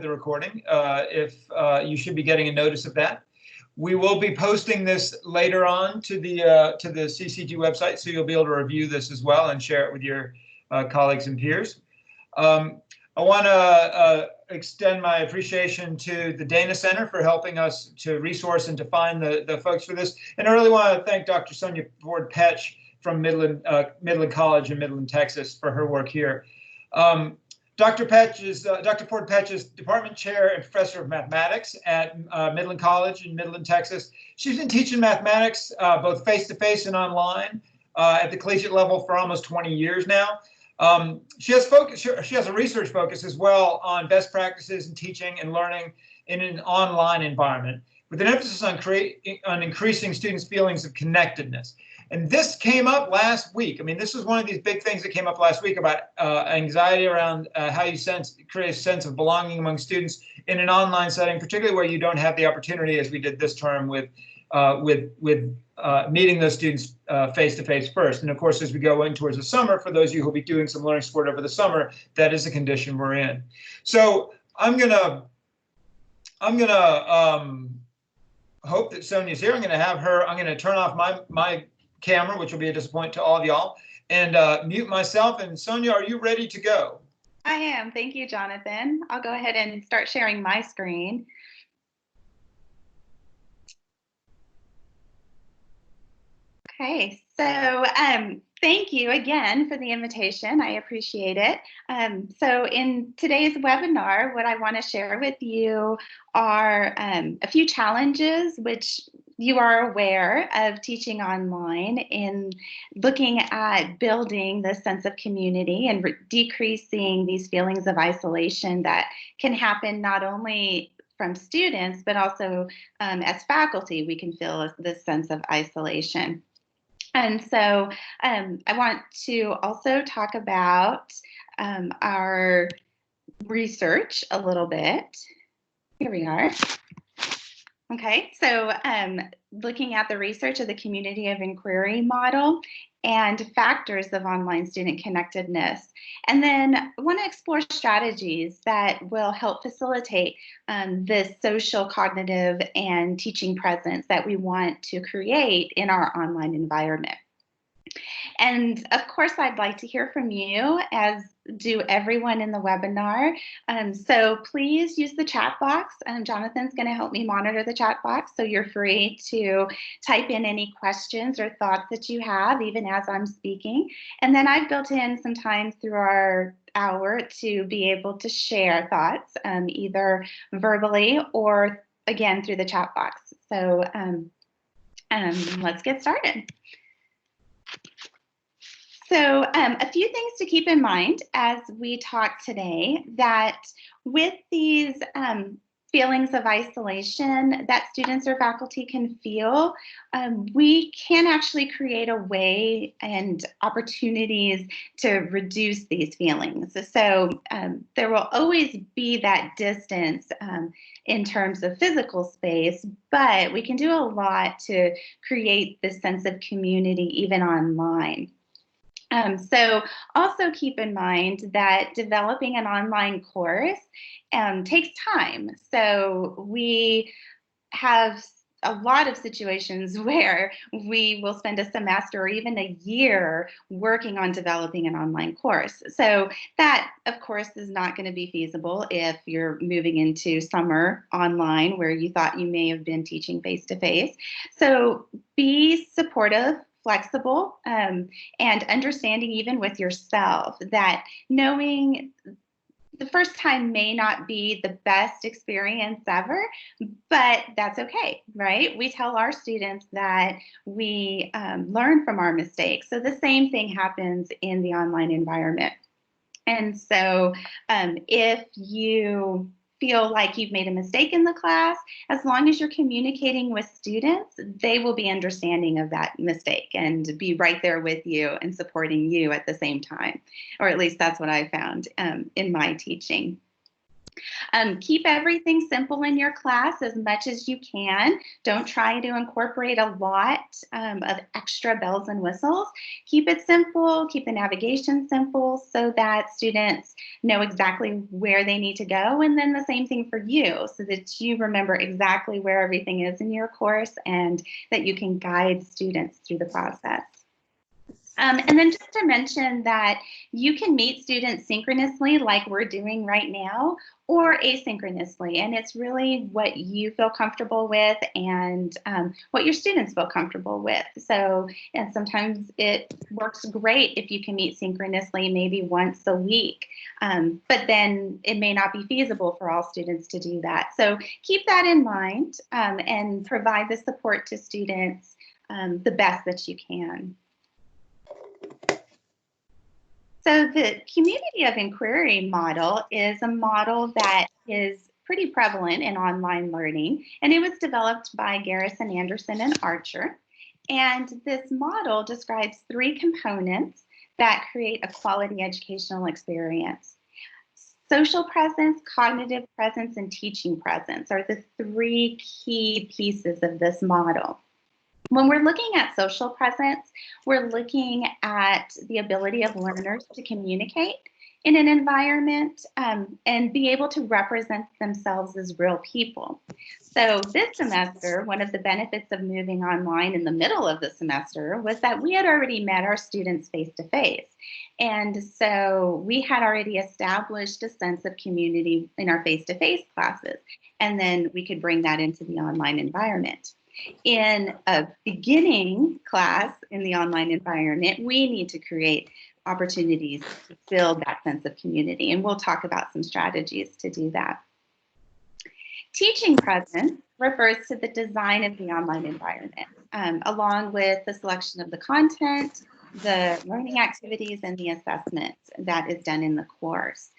the recording. If you should be getting a notice of that. We will be posting this later on to the CCG website, so you'll be able to review this as well and share it with your colleagues and peers. I want to extend my appreciation to the Dana Center for helping us to resource and to find the folks for this. And I really want to thank Dr. Sonia Ford-Petch from Midland College in Midland, Texas, for her work here. Dr. Ford-Petch is Department Chair and Professor of Mathematics at Midland College in Midland, Texas. She's been teaching mathematics both face-to-face and online at the collegiate level for almost 20 years now. She has a research focus as well on best practices in teaching and learning in an online environment, with an emphasis on increasing students' feelings of connectedness. And this came up last week. I mean, this was one of these big things that came up last week about anxiety around how you create a sense of belonging among students in an online setting, particularly where you don't have the opportunity, as we did this term, with meeting those students face-to-face first. And of course, as we go in towards the summer, for those of you who will be doing some learning support over the summer, that is a condition we're in. So I'm gonna hope that Sonia's here. I'm gonna turn off my camera, which will be a disappointment to all of y'all, and mute myself. And Sonia, are you ready to go? I am. Thank you, Jonathan. I'll go ahead and start sharing my screen. Okay, so thank you again for the invitation. I appreciate it. So in today's webinar, what I want to share with you are a few challenges which you are aware of teaching online in looking at building the sense of community and decreasing these feelings of isolation that can happen not only from students, but also as faculty, we can feel this sense of isolation. And so I want to also talk about our research a little bit. Here we are. Okay, so looking at the research of the community of inquiry model and factors of online student connectedness. And then I want to explore strategies that will help facilitate this social, cognitive, and teaching presence that we want to create in our online environment. And of course, I'd like to hear from you, as do everyone in the webinar. So please use the chat box. Jonathan's going to help me monitor the chat box, so you're free to type in any questions or thoughts that you have, even as I'm speaking. And then I've built in some time through our hour to be able to share thoughts, either verbally or, again, through the chat box. So let's get started. So a few things to keep in mind as we talk today, that with these feelings of isolation that students or faculty can feel, we can actually create a way and opportunities to reduce these feelings. So there will always be that distance in terms of physical space, but we can do a lot to create this sense of community even online. So also keep in mind that developing an online course takes time. So we have a lot of situations where we will spend a semester or even a year working on developing an online course. So that, of course, is not going to be feasible if you're moving into summer online where you thought you may have been teaching face-to-face. So be supportive, flexible, and understanding even with yourself that knowing the first time may not be the best experience ever, but that's okay, right? We tell our students that we learn from our mistakes. So the same thing happens in the online environment. And so if you feel like you've made a mistake in the class, as long as you're communicating with students, they will be understanding of that mistake and be right there with you and supporting you at the same time. Or at least that's what I found in my teaching. Keep everything simple in your class as much as you can. Don't try to incorporate a lot of extra bells and whistles. Keep it simple, keep the navigation simple so that students know exactly where they need to go. And then the same thing for you, so that you remember exactly where everything is in your course and that you can guide students through the process. And then just to mention that you can meet students synchronously like we're doing right now, or asynchronously, and it's really what you feel comfortable with and what your students feel comfortable with. So, and sometimes it works great if you can meet synchronously maybe once a week, but then it may not be feasible for all students to do that. So keep that in mind and provide the support to students the best that you can. So the community of inquiry model is a model that is pretty prevalent in online learning, and it was developed by Garrison, Anderson, and Archer. And this model describes 3 components that create a quality educational experience. Social presence, cognitive presence, and teaching presence are the 3 key pieces of this model. When we're looking at social presence, we're looking at the ability of learners to communicate in an environment and be able to represent themselves as real people. So this semester, one of the benefits of moving online in the middle of the semester was that we had already met our students face-to-face. And so we had already established a sense of community in our face-to-face classes, and then we could bring that into the online environment. In a beginning class in the online environment, we need to create opportunities to build that sense of community, and we'll talk about some strategies to do that. Teaching presence refers to the design of the online environment, along with the selection of the content, the learning activities, and the assessment that is done in the course.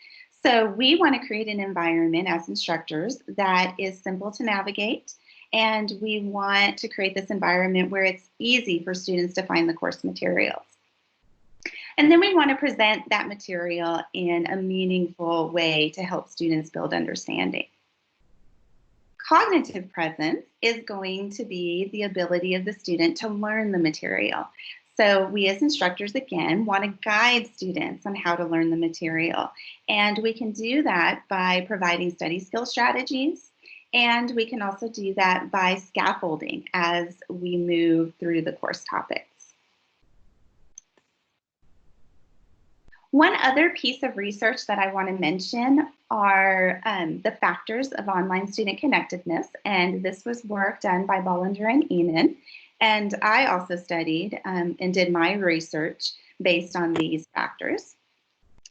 So we want to create an environment as instructors that is simple to navigate, and we want to create this environment where it's easy for students to find the course materials. And then we want to present that material in a meaningful way to help students build understanding. Cognitive presence is going to be the ability of the student to learn the material. So we as instructors, again, want to guide students on how to learn the material. And we can do that by providing study skill strategies. And we can also do that by scaffolding as we move through the course topics. One other piece of research that I want to mention are the factors of online student connectedness. And this was work done by Bollinger and Enan. And I also studied and did my research based on these factors.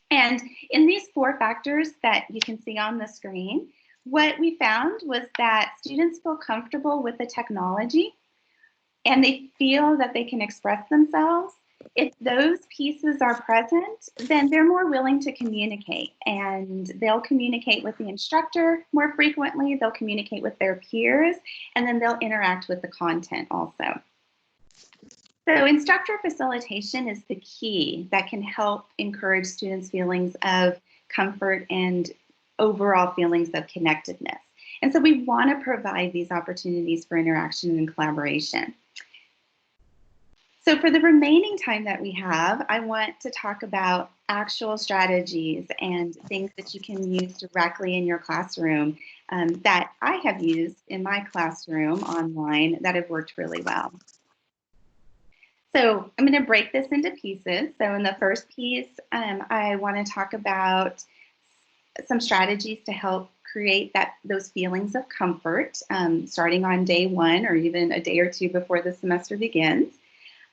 And in these 4 factors that you can see on the screen, what we found was that students feel comfortable with the technology and they feel that they can express themselves. If those pieces are present, then they're more willing to communicate, and they'll communicate with the instructor more frequently, they'll communicate with their peers, and then they'll interact with the content also. So instructor facilitation is the key that can help encourage students' feelings of comfort and overall feelings of connectedness. And so we want to provide these opportunities for interaction and collaboration. So for the remaining time that we have, I want to talk about actual strategies and things that you can use directly in your classroom that I have used in my classroom online that have worked really well. So I'm going to break this into pieces. So in the first piece, I want to talk about some strategies to help create those feelings of comfort starting on day 1 or even a day or 2 before the semester begins.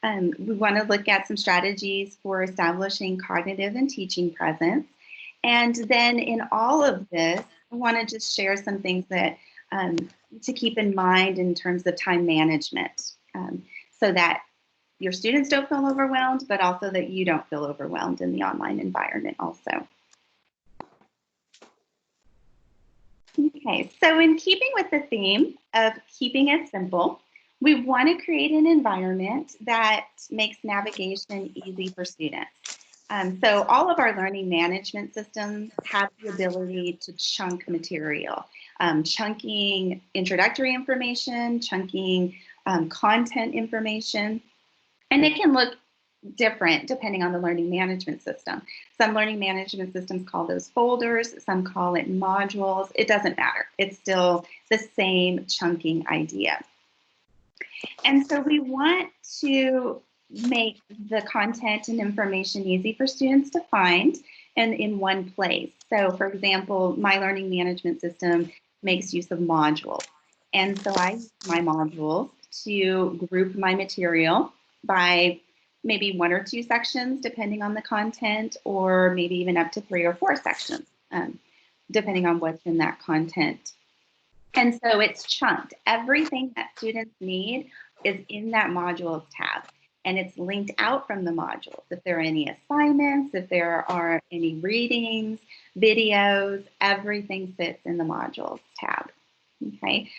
We want to look at some strategies for establishing cognitive and teaching presence. And then in all of this, I want to just share some things that to keep in mind in terms of time management so that your students don't feel overwhelmed, but also that you don't feel overwhelmed in the online environment also. Okay, so in keeping with the theme of keeping it simple, we want to create an environment that makes navigation easy for students. So all of our learning management systems have the ability to chunk material, chunking introductory information, chunking content information, and it can look different depending on the learning management system. Some learning management systems call those folders, some call it modules. It doesn't matter. It's still the same chunking idea. And so we want to make the content and information easy for students to find and in one place. So for example, my learning management system makes use of modules. And so I use my modules to group my material by maybe 1 or 2 sections, depending on the content, or maybe even up to 3 or 4 sections, depending on what's in that content. And so it's chunked. Everything that students need is in that modules tab, and it's linked out from the modules. If there are any assignments, if there are any readings, videos, everything sits in the modules tab, okay?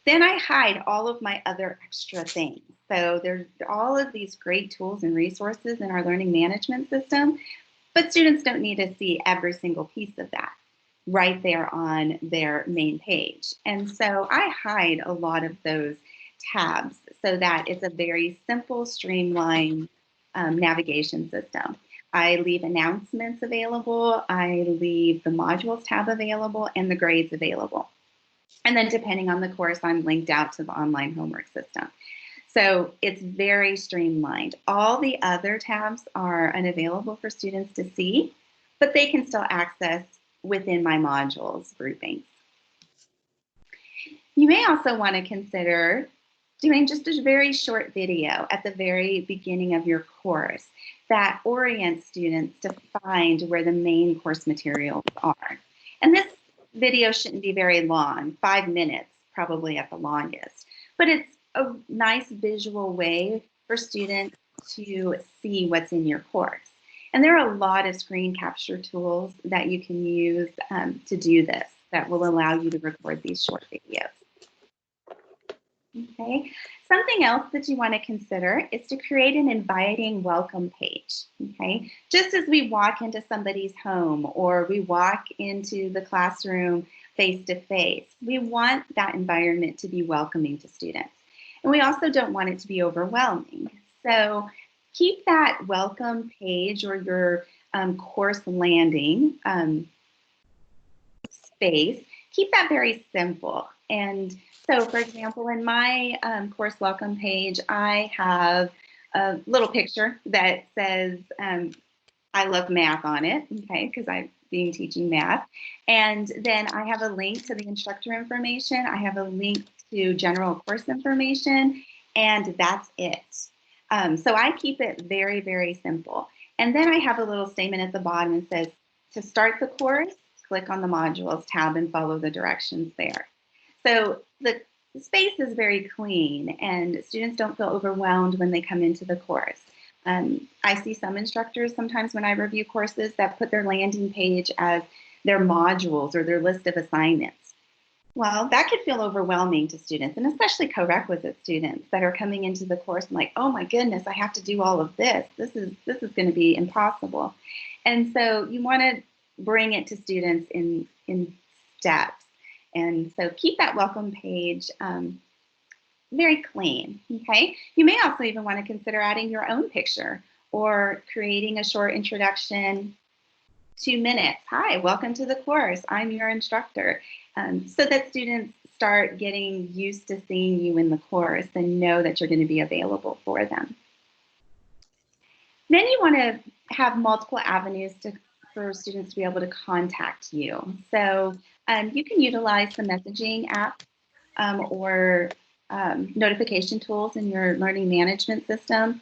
Then I hide all of my other extra things. So there's all of these great tools and resources in our learning management system, but students don't need to see every single piece of that right there on their main page. And so I hide a lot of those tabs so that it's a very simple, streamlined navigation system. I leave announcements available, I leave the modules tab available, and the grades available. And then depending on the course, I'm linked out to the online homework system. So it's very streamlined. All the other tabs are unavailable for students to see, but they can still access within my modules groupings. You may also want to consider doing just a very short video at the very beginning of your course that orients students to find where the main course materials are. And this video shouldn't be very long, 5 minutes probably at the longest, but it's a nice visual way for students to see what's in your course. And there are a lot of screen capture tools that you can use to do this that will allow you to record these short videos. Okay, something else that you want to consider is to create an inviting welcome page. Okay, just as we walk into somebody's home or we walk into the classroom face to face, we want that environment to be welcoming to students. And we also don't want it to be overwhelming. So keep that welcome page or your course landing space, keep that very simple. And so, for example, in my course welcome page, I have a little picture that says, I love math on it, okay, because I'm teaching math. And then I have a link to the instructor information. I have a link to general course information, and that's it. So I keep it very, very simple. And then I have a little statement at the bottom that says, to start the course, click on the modules tab and follow the directions there. So the space is very clean and students don't feel overwhelmed when they come into the course. I see some instructors sometimes when I review courses that put their landing page as their modules or their list of assignments. Well, that could feel overwhelming to students, and especially co-requisite students that are coming into the course and like, oh my goodness, I have to do all of this. This is going to be impossible. And so you want to bring it to students in steps. And so keep that welcome page very clean, okay? You may also even want to consider adding your own picture or creating a short introduction, 2 minutes. Hi, welcome to the course. I'm your instructor. So that students start getting used to seeing you in the course and know that you're going to be available for them. Then you want to have multiple avenues for students to be able to contact you. So you can utilize the messaging app or notification tools in your learning management system.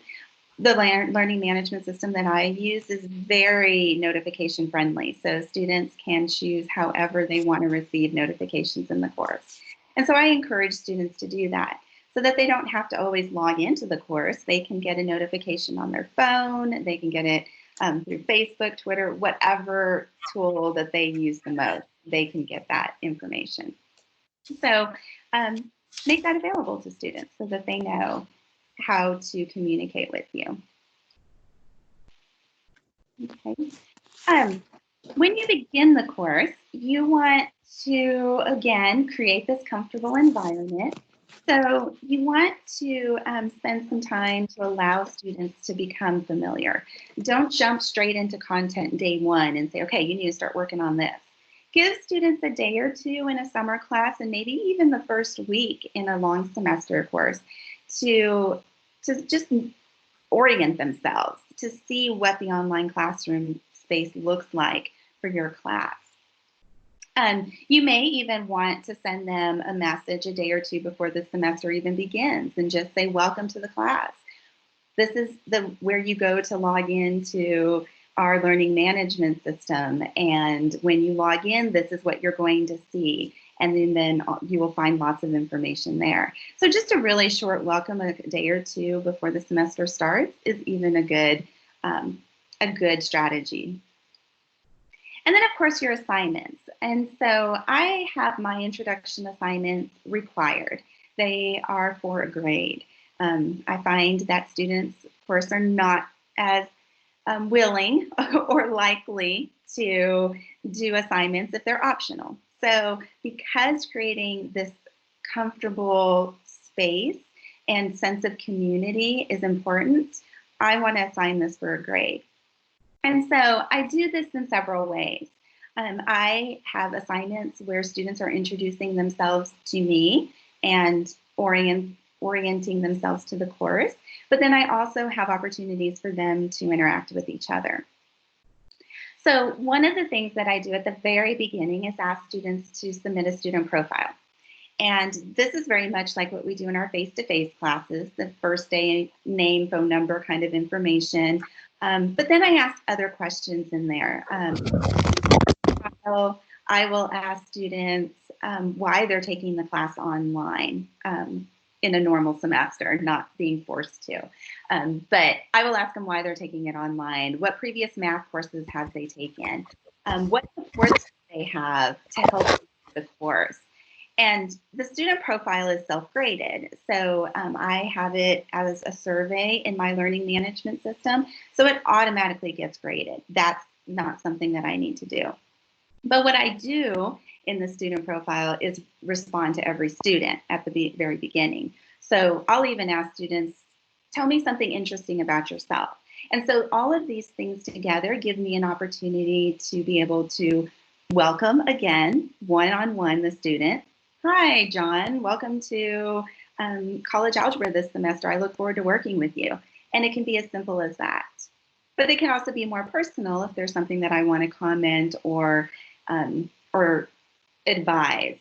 The learning management system that I use is very notification friendly, so students can choose however they want to receive notifications in the course. And so I encourage students to do that so that they don't have to always log into the course. They can get a notification on their phone, they can get it through Facebook, Twitter, whatever tool that they use the most, they can get that information. So make that available to students so that they know how to communicate with you. Okay. When you begin the course, you want to, again, create this comfortable environment. So you want to spend some time to allow students to become familiar. Don't jump straight into content day one and say, okay, you need to start working on this. Give students a day or two in a summer class and maybe even the first week in a long semester course to just orient themselves, to see what the online classroom space looks like for your class. You may even want to send them a message a day or two before the semester even begins and just say, welcome to the class. This is where you go to log into our learning management system. And when you log in, this is what you're going to see. And then you will find lots of information there. So just a really short welcome a day or two before the semester starts is even a good strategy. And then, of course, your assignments. And so I have my introduction assignments required. They are for a grade. I find that students, of course, are not as willing or likely to do assignments if they're optional. So because creating this comfortable space and sense of community is important, I want to assign this for a grade. And so I do this in several ways. I have assignments where students are introducing themselves to me and orienting themselves to the course, but then I also have opportunities for them to interact with each other. So one of the things that I do at the very beginning is ask students to submit a student profile. And this is very much like what we do in our face-to-face classes, the first day name, phone number kind of information. But then I ask other questions in there. So I will ask students why they're taking the class online in a normal semester, not being forced to. But I will ask them why they're taking it online. What previous math courses have they taken? What supports do they have to help the course? And the student profile is self-graded. So I have it as a survey in my learning management system. So it automatically gets graded. That's not something that I need to do. But what I do in the student profile is respond to every student at the very beginning. So I'll even ask students, tell me something interesting about yourself. And so all of these things together give me an opportunity to be able to welcome again, one-on-one, the student. Hi, John, welcome to college algebra this semester. I look forward to working with you. And it can be as simple as that. But it can also be more personal if there's something that I want to comment or advise.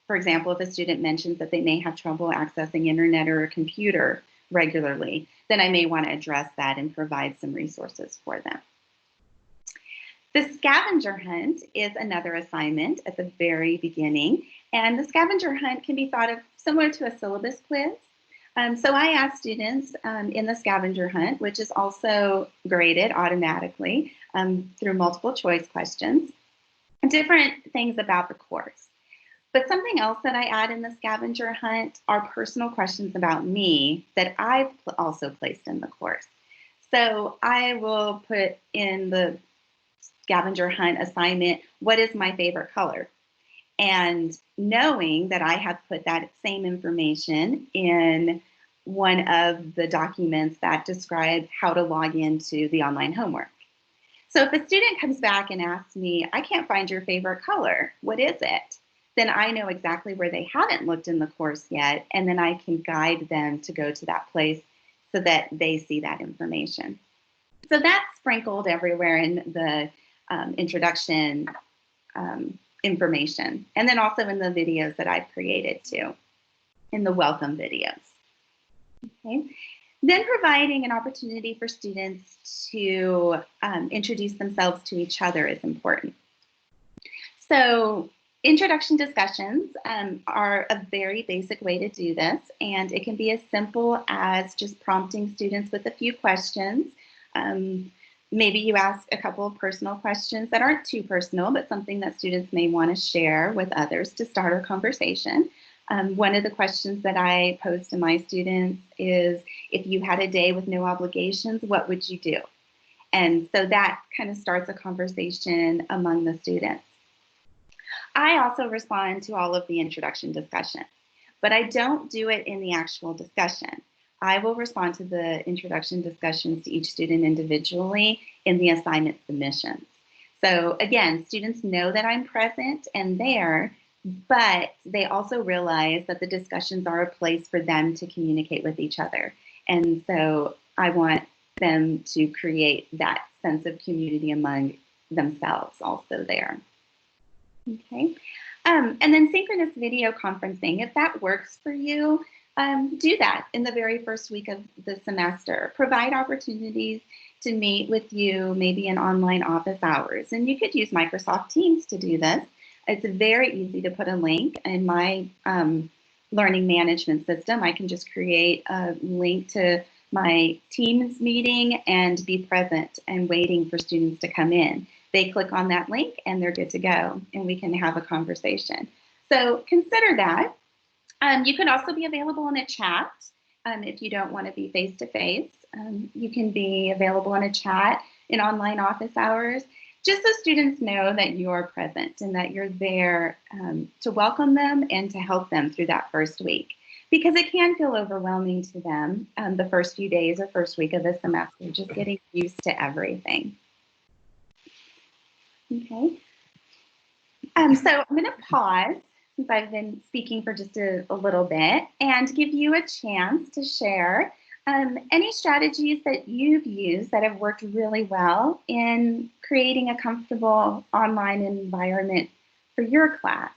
For example, if a student mentions that they may have trouble accessing internet or a computer regularly, then I may want to address that and provide some resources for them. The scavenger hunt is another assignment at the very beginning, and the scavenger hunt can be thought of similar to a syllabus quiz. So I ask students in the scavenger hunt, which is also graded automatically through multiple choice questions, different things about the course. But something else that I add in the scavenger hunt are personal questions about me that I've also placed in the course. So I will put in the scavenger hunt assignment, what is my favorite color? And knowing that I have put that same information in one of the documents that describe how to log into the online homework. So if a student comes back and asks me, I can't find your favorite color, what is it? Then I know exactly where they haven't looked in the course yet, and then I can guide them to go to that place so that they see that information. So that's sprinkled everywhere in the introduction information, and then also in the videos that I've created too, in the welcome videos. Okay. Then providing an opportunity for students to introduce themselves to each other is important. So introduction discussions are a very basic way to do this, and it can be as simple as just prompting students with a few questions. Maybe you ask a couple of personal questions that aren't too personal, but something that students may want to share with others to start a conversation. One of the questions that I pose to my students is, if you had a day with no obligations, what would you do? And so that kind of starts a conversation among the students. I also respond to all of the introduction discussion, but I don't do it in the actual discussion. I will respond to the introduction discussions to each student individually in the assignment submissions. So again, students know that I'm present and there, but they also realize that the discussions are a place for them to communicate with each other. And so I want them to create that sense of community among themselves also there. Okay. And then synchronous video conferencing, if that works for you, do that in the very first week of the semester. Provide opportunities to meet with you, maybe in online office hours. And you could use Microsoft Teams to do this. It's very easy to put a link in my learning management system. I can just create a link to my Teams meeting and be present and waiting for students to come in. They click on that link and they're good to go, and we can have a conversation. So consider that. You could also be available in a chat if you don't want to be face-to-face. You can be available in a chat in online office hours, just so students know that you're present and that you're there to welcome them and to help them through that first week. Because it can feel overwhelming to them the first few days or first week of the semester, just getting used to everything. Okay. So I'm going to pause since I've been speaking for just a little bit and give you a chance to share any strategies that you've used that have worked really well in creating a comfortable online environment for your class.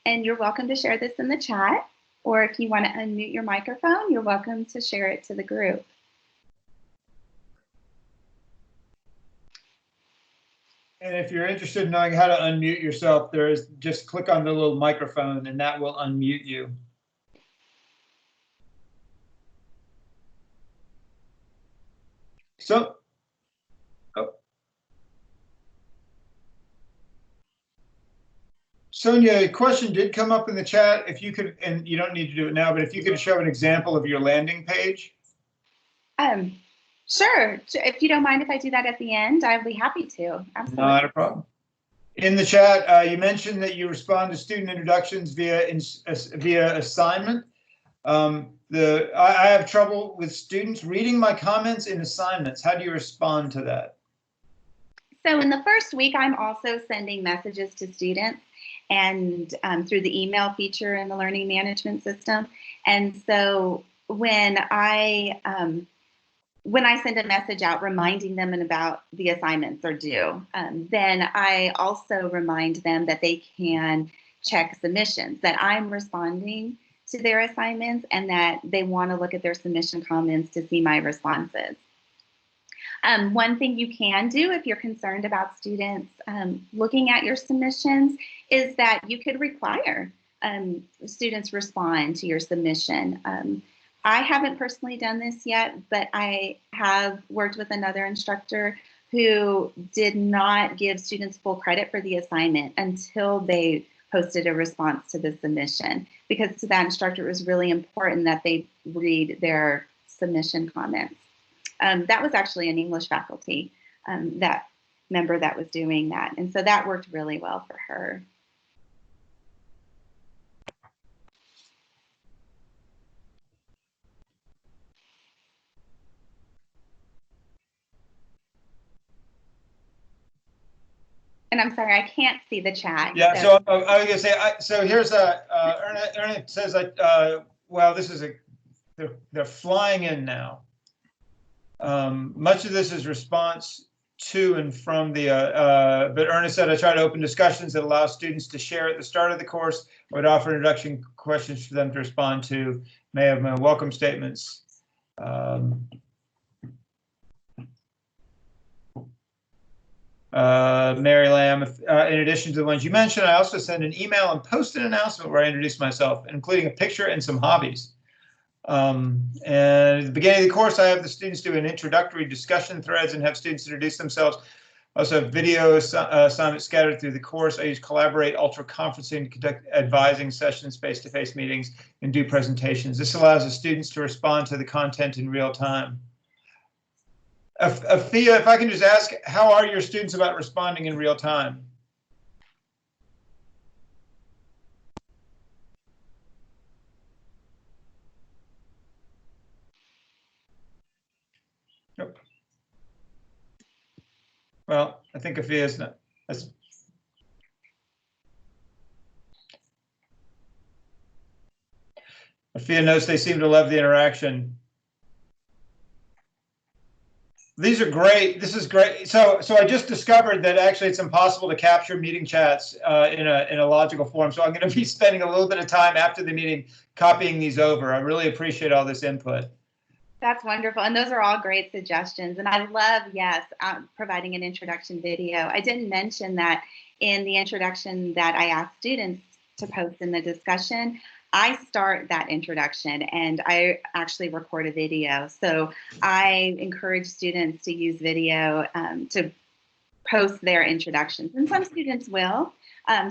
And you're welcome to share this in the chat, or if you want to unmute your microphone, you're welcome to share it to the group. And if you're interested in knowing how to unmute yourself, just click on the little microphone and that will unmute you. So, Sonia, a question did come up in the chat. If you could, and you don't need to do it now, but if you could show an example of your landing page. Sure. If you don't mind if I do that at the end, I'd be happy to. Absolutely. Not a problem. In the chat, you mentioned that you respond to student introductions via assignment. I have trouble with students reading my comments in assignments. How do you respond to that? So in the first week, I'm also sending messages to students and through the email feature in the learning management system. And so when I send a message out reminding them about the assignments are due, then I also remind them that they can check submissions, that I'm responding to their assignments and that they want to look at their submission comments to see my responses. One thing you can do if you're concerned about students looking at your submissions is that you could require students respond to your submission. I haven't personally done this yet, but I have worked with another instructor who did not give students full credit for the assignment until they posted a response to the submission, because to that instructor it was really important that they read their submission comments. That was actually an English faculty, that member that was doing that. And so that worked really well for her. And I'm sorry, I can't see the chat. Yeah, so I was going to say, so here's Ernest says, well, this is they're flying in now. Much of this is response to and from the, but Ernest said, I try to open discussions that allow students to share at the start of the course. I would offer introduction questions for them to respond to, may have my welcome statements. Mary Lamb, in addition to the ones you mentioned, I also send an email and post an announcement where I introduce myself, including a picture and some hobbies. And at the beginning of the course, I have the students do an introductory discussion threads and have students introduce themselves. I also have video assignments scattered through the course. I use Collaborate, Ultra Conferencing to conduct advising sessions, face-to-face meetings, and do presentations. This allows the students to respond to the content in real time. Afia, if I can just ask, how are your students about responding in real time? Nope. Well, I think Afia's not. Afia notes they seem to love the interaction. These are great. This is great. So I just discovered that actually it's impossible to capture meeting chats in a logical form. So I'm going to be spending a little bit of time after the meeting copying these over. I really appreciate all this input. That's wonderful. And those are all great suggestions. And I love, yes, providing an introduction video. I didn't mention that in the introduction that I asked students to post in the discussion. I start that introduction and I actually record a video. So I encourage students to use video to post their introductions. And some students will.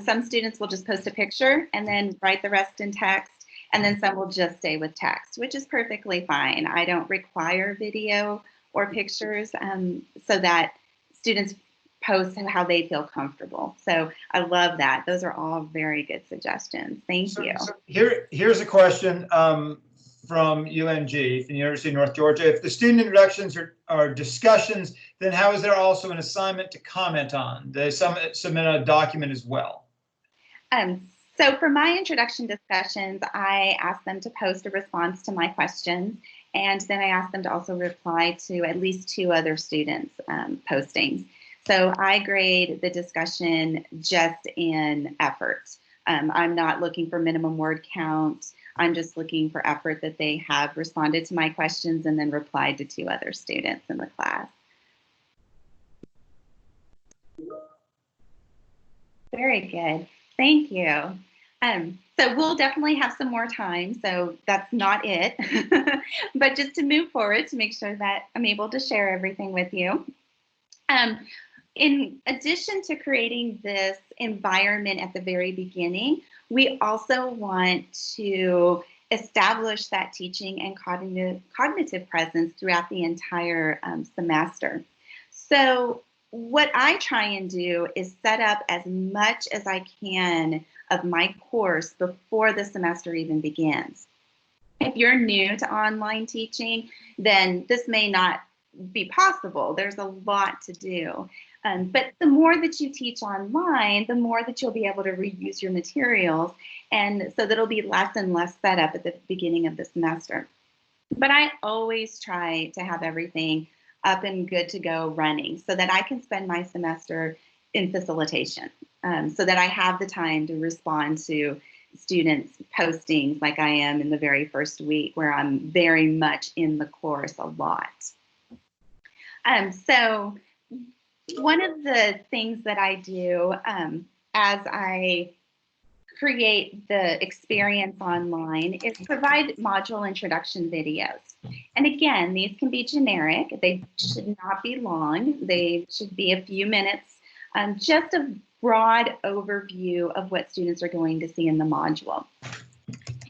Some students will just post a picture and then write the rest in text. And then some will just stay with text, which is perfectly fine. I don't require video or pictures so that students post how they feel comfortable. So I love that. Those are all very good suggestions. Thank you. So here's a question from UNG, the University of North Georgia. If the student introductions are discussions, then how is there also an assignment to comment on? They submit a document as well. So for my introduction discussions, I ask them to post a response to my questions, and then I ask them to also reply to at least 2 other students' postings. So I grade the discussion just in effort. I'm not looking for minimum word count. I'm just looking for effort that they have responded to my questions and then replied to 2 other students in the class. Very good. Thank you. So we'll definitely have some more time, so that's not it. But just to move forward to make sure that I'm able to share everything with you. In addition to creating this environment at the very beginning, we also want to establish that teaching and cognitive presence throughout the entire semester. So what I try and do is set up as much as I can of my course before the semester even begins. If you're new to online teaching, then this may not be possible. There's a lot to do. But the more that you teach online, the more that you'll be able to reuse your materials. And so that'll be less and less set up at the beginning of the semester. But I always try to have everything up and good to go running so that I can spend my semester in facilitation, so that I have the time to respond to students' postings like I am in the very first week, where I'm very much in the course a lot. So one of the things that I do as I create the experience online is provide module introduction videos. And again, these can be generic. They should not be long. They should be a few minutes, just a broad overview of what students are going to see in the module.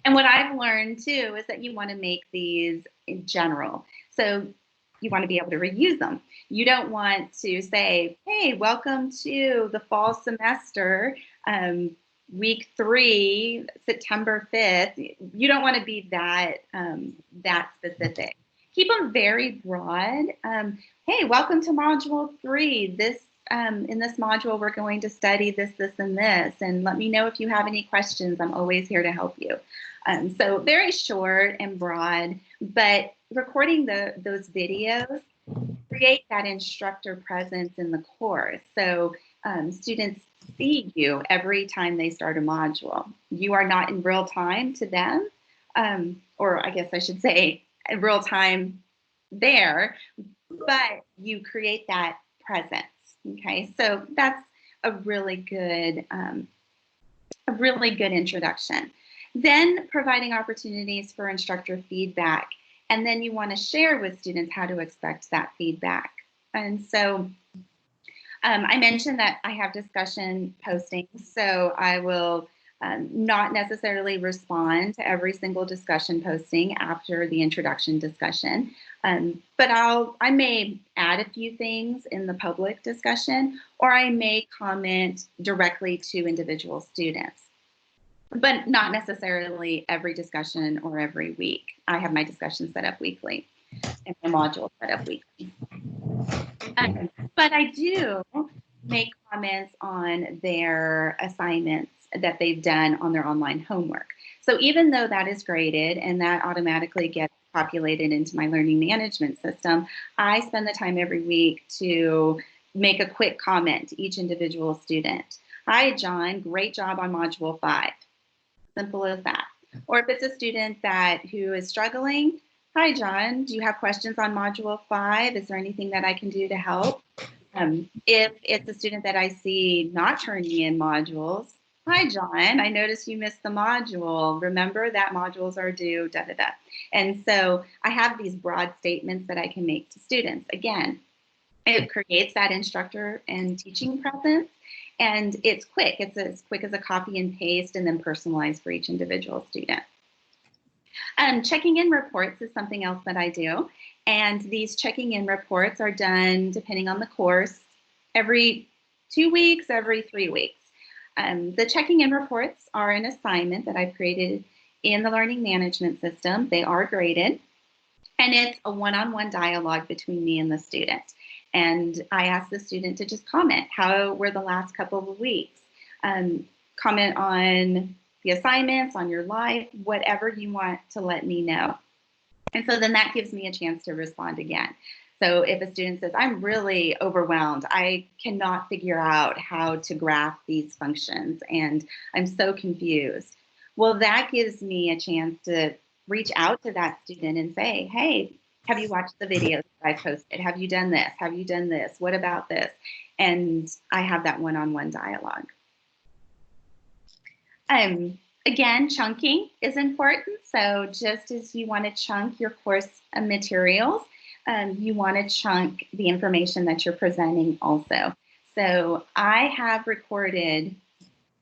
And what I've learned too is that you want to make these in general. So you want to be able to reuse them. You don't want to say, hey, welcome to the fall semester, week 3, September 5th. You don't want to be that, that specific. Keep them very broad. Hey, welcome to module 3. In this module, we're going to study this, this, and this. And let me know if you have any questions. I'm always here to help you. So very short and broad, but recording those videos create that instructor presence in the course. So students see you every time they start a module. You are not in real time to them, or I guess I should say in real time there, but you create that presence. Okay, so that's a really good introduction. Then providing opportunities for instructor feedback. And then you want to share with students how to expect that feedback. And so I mentioned that I have discussion postings, so I will not necessarily respond to every single discussion posting after the introduction discussion, but I may add a few things in the public discussion, or I may comment directly to individual students, but not necessarily every discussion or every week. I have my discussion set up weekly and my module set up weekly. But I do make comments on their assignments that they've done on their online homework. So even though that is graded and that automatically gets populated into my learning management system, I spend the time every week to make a quick comment to each individual student. Hi, John, great job on Module 5. Simple as that. Or if it's a student who is struggling, hi, John, do you have questions on Module 5? Is there anything that I can do to help? If it's a student that I see not turning in modules, hi, John, I noticed you missed the module. Remember that modules are due, da, da, da. And so I have these broad statements that I can make to students. Again, it creates that instructor and teaching presence, and it's quick. It's as quick as a copy and paste and then personalized for each individual student. Checking in reports is something else that I do. And these checking in reports are done, depending on the course, every 2 weeks, every 3 weeks. The checking in reports are an assignment that I've created in the learning management system. They are graded, and it's a one-on-one dialogue between me and the student. And I ask the student to just comment, how were the last couple of weeks? Comment on the assignments, on your life, whatever you want to let me know. And so then that gives me a chance to respond again. So if a student says, I'm really overwhelmed, I cannot figure out how to graph these functions, and I'm so confused. Well, that gives me a chance to reach out to that student and say, hey, have you watched the videos that I posted? Have you done this? Have you done this? What about this? And I have that one-on-one dialogue. Again, chunking is important. So just as you want to chunk your course materials, you want to chunk the information that you're presenting also. So I have recorded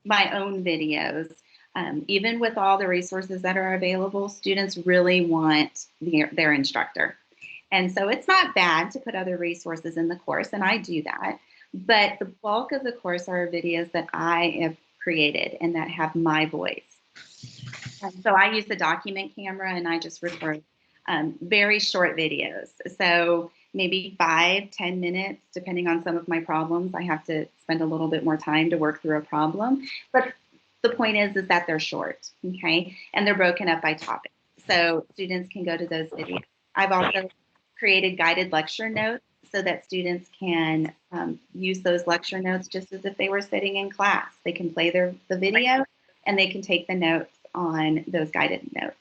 my own videos. Even with all the resources that are available, students really want their instructor. And so it's not bad to put other resources in the course, and I do that. But the bulk of the course are videos that I have created and that have my voice. So I use the document camera, and I just record very short videos. So maybe 5-10 minutes, depending on some of my problems. I have to spend a little bit more time to work through a problem. But the point is that they're short, okay? And they're broken up by topic. So students can go to those videos. I've also created guided lecture notes so that students can use those lecture notes just as if they were sitting in class. They can play the video, and they can take the notes on those guided notes.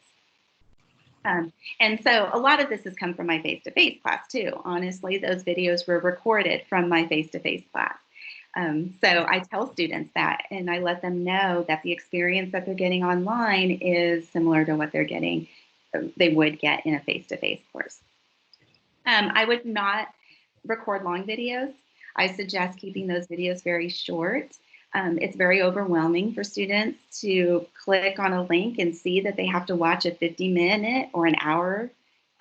And so a lot of this has come from my face-to-face class too. Honestly, those videos were recorded from my face-to-face class. So I tell students that, and I let them know that the experience that they're getting online is similar to what they would get in a face-to-face course. I would not record long videos. I suggest keeping those videos very short. It's very overwhelming for students to click on a link and see that they have to watch a 50-minute or an hour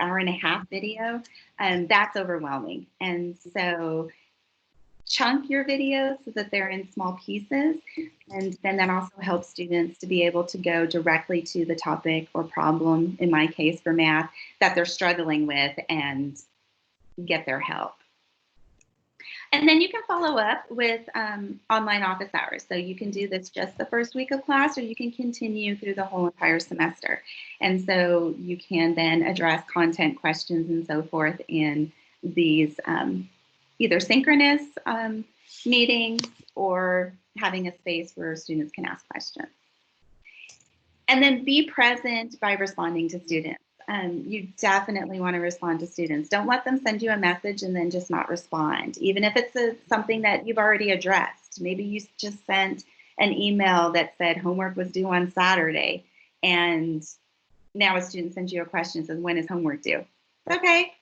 and a half video. That's overwhelming. And so chunk your videos so that they're in small pieces. And then that also helps students to be able to go directly to the topic or problem, in my case for math, that they're struggling with and get their help. And then you can follow up with online office hours. So you can do this just the first week of class, or you can continue through the whole entire semester. And so you can then address content questions and so forth in these either synchronous meetings or having a space where students can ask questions. And then be present by responding to students. You definitely want to respond to students. Don't let them send you a message and then just not respond, even if it's something that you've already addressed. Maybe you just sent an email that said homework was due on Saturday, and now a student sends you a question and says, when is homework due? Okay,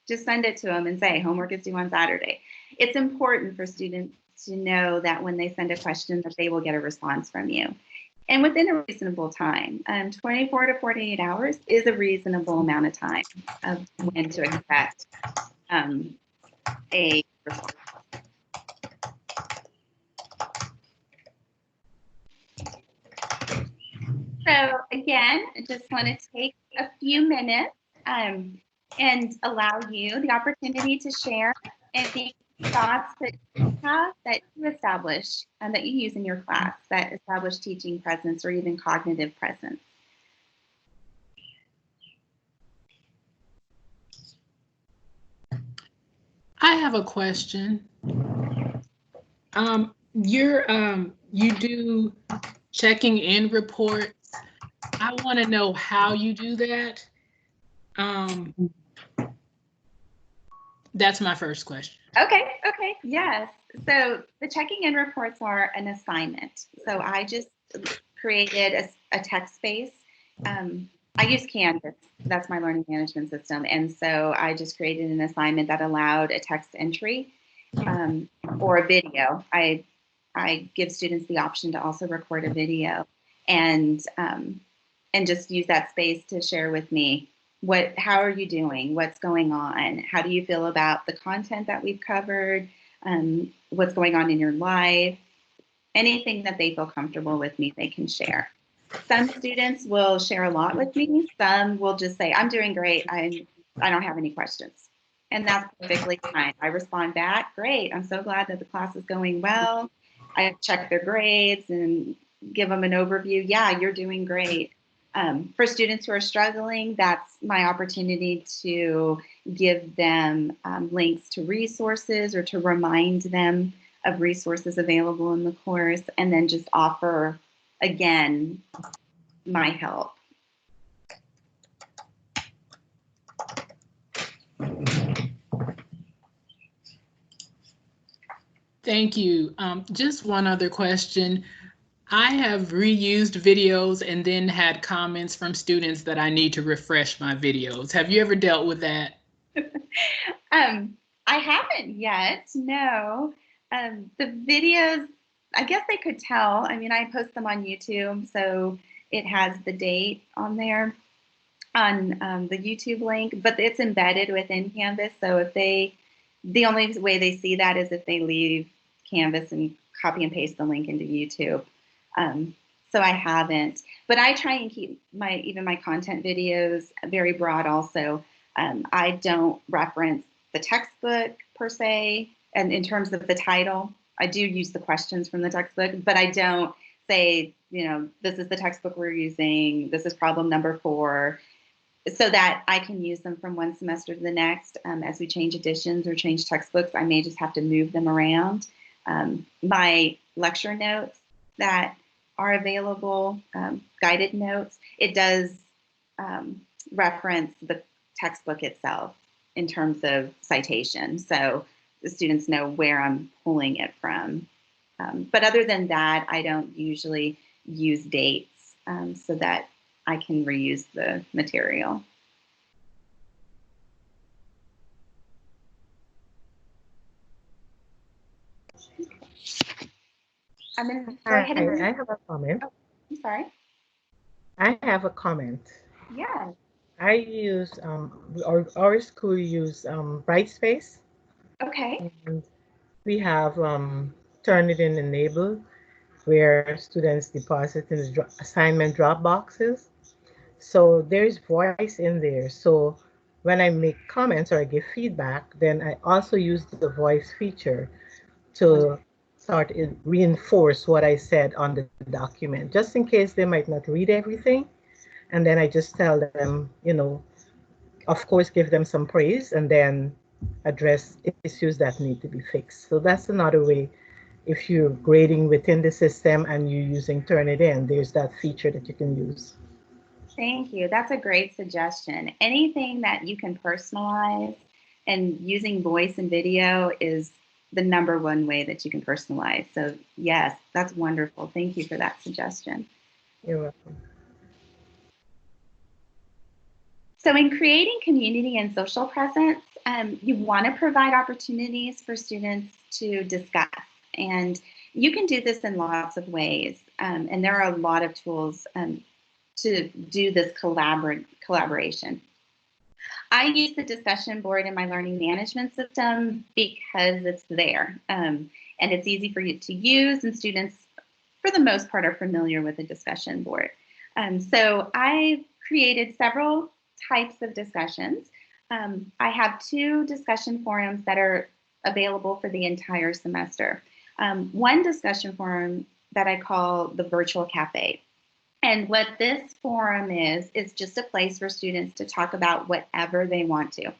just send it to them and say homework is due on Saturday. It's important for students to know that when they send a question that they will get a response from you. and within a reasonable time. 24 to 48 hours is a reasonable amount of time of when to expect a response. So again, I just want to take a few minutes and allow you the opportunity to share any thoughts that you have that you establish and that you use in your class that establish teaching presence or even cognitive presence. I have a question. You do checking in reports. I want to know how you do that. That's my first question. Okay, yes. So the checking in reports are an assignment. So I just created a text space. I use Canvas, that's my learning management system. And so I just created an assignment that allowed a text entry or a video. I give students the option to also record a video and just use that space to share with me how are you doing? What's going on? How do you feel about the content that we've covered? What's going on in your life? Anything that they feel comfortable with me, they can share. Some students will share a lot with me. Some will just say, I'm doing great. I don't have any questions. And that's perfectly fine. I respond back, great. I'm so glad that the class is going well. I check their grades and give them an overview. Yeah, you're doing great. For students who are struggling, that's my opportunity to give them links to resources or to remind them of resources available in the course, and then just offer, again, my help. Thank you. Just one other question. I have reused videos and then had comments from students that I need to refresh my videos. Have you ever dealt with that? I haven't yet, no. The videos, I guess they could tell. I mean, I post them on YouTube, so it has the date on there on the YouTube link, but it's embedded within Canvas. So if the only way they see that is if they leave Canvas and copy and paste the link into YouTube. So I haven't, but I try and keep even my content videos very broad also. I don't reference the textbook per se, and in terms of the title, I do use the questions from the textbook, but I don't say, this is the textbook we're using, this is problem number 4, so that I can use them from one semester to the next. As we change editions or change textbooks, I may just have to move them around. My lecture notes that are available, guided notes, it does reference the textbook itself in terms of citation. So the students know where I'm pulling it from. But other than that, I don't usually use dates so that I can reuse the material. I'm going to go ahead and... I have a comment. Oh, I'm sorry. I have a comment. Yeah. I use, our school use Brightspace. Okay. And we have Turnitin enabled, where students deposit in the assignment drop boxes. So there's voice in there. So when I make comments or I give feedback, then I also use the voice feature to sort of reinforce what I said on the document, just in case they might not read everything. And then I just tell them, of course, give them some praise and then address issues that need to be fixed. So that's another way. If you're grading within the system and you're using Turnitin, there's that feature that you can use. Thank you. That's a great suggestion. Anything that you can personalize, and using voice and video is the #1 way that you can personalize. So yes, that's wonderful. Thank you for that suggestion. You're welcome. So in creating community and social presence, you want to provide opportunities for students to discuss. And you can do this in lots of ways. and there are a lot of tools to do this collaboration. I use the discussion board in my learning management system because it's there, and it's easy for you to use, and students, for the most part, are familiar with the discussion board. So I created several types of discussions. I have 2 discussion forums that are available for the entire semester. One discussion forum that I call the Virtual Cafe. And what this forum is just a place for students to talk about whatever they want to.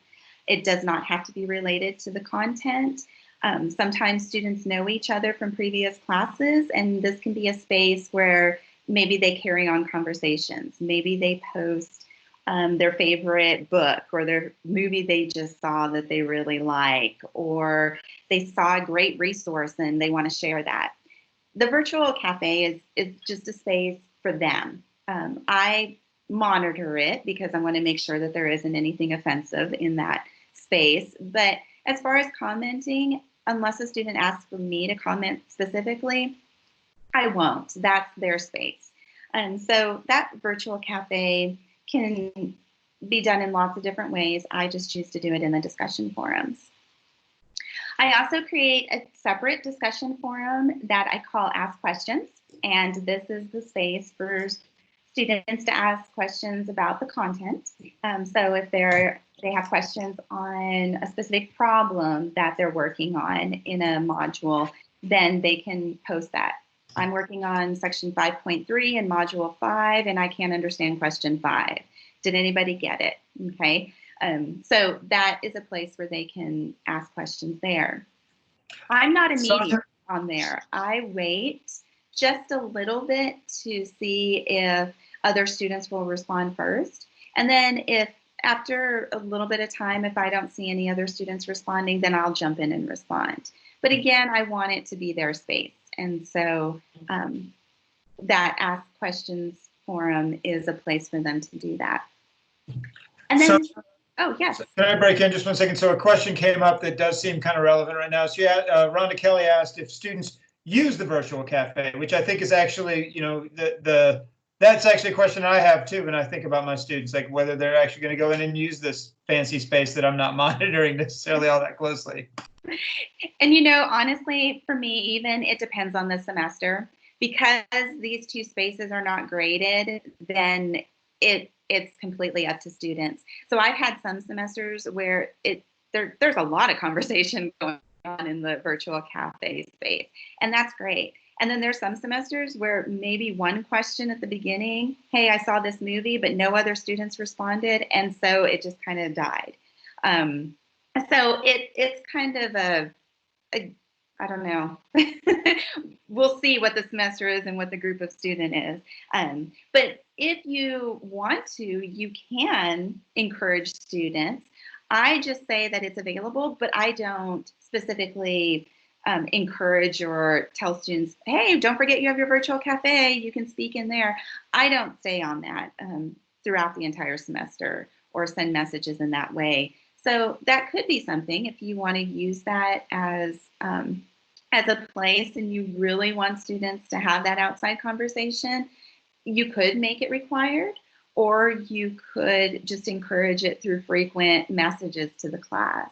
It does not have to be related to the content. Sometimes students know each other from previous classes, and this can be a space where maybe they carry on conversations. Maybe they post their favorite book or their movie they just saw that they really like, or they saw a great resource and they want to share that. The virtual cafe is just a space for them. I monitor it because I want to make sure that there isn't anything offensive in that space. But as far as commenting, unless a student asks for me to comment specifically, I won't. That's their space. And so that virtual cafe can be done in lots of different ways. I just choose to do it in the discussion forums. I also create a separate discussion forum that I call Ask Questions. And this is the space for students to ask questions about the content. So if they have questions on a specific problem that they're working on in a module, then they can post that. I'm working on section 5.3 in module 5, and I can't understand question 5. Did anybody get it? Okay. So that is a place where they can ask questions there. I'm not immediate on there. I wait just a little bit to see if other students will respond first. And then if after a little bit of time, if I don't see any other students responding, then I'll jump in and respond. But again, I want it to be their space. And so that Ask Questions forum is a place for them to do that. And then, oh, yes. So can I break in just 1 second? So a question came up that does seem kind of relevant right now. So yeah, Rhonda Kelly asked if students use the virtual cafe, which I think is actually, you know, that's actually a question I have too when I think about my students, like whether they're actually going to go in and use this fancy space that I'm not monitoring necessarily all that closely. And you know, honestly, for me, even it depends on the semester. Because these 2 spaces are not graded, then it's completely up to students. So I've had some semesters where there's a lot of conversation going on in the virtual cafe space, and that's great. And then there's some semesters where maybe one question at the beginning, hey, I saw this movie, but no other students responded, and so it just kind of died. So it's kind of a I don't know. We'll see what the semester is and what the group of student is. But if you want to, you can encourage students. I just say that it's available, but I don't specifically encourage or tell students, hey, don't forget you have your virtual cafe, you can speak in there. I don't say on that throughout the entire semester or send messages in that way. So that could be something if you want to use that as a place and you really want students to have that outside conversation, you could make it required, or you could just encourage it through frequent messages to the class.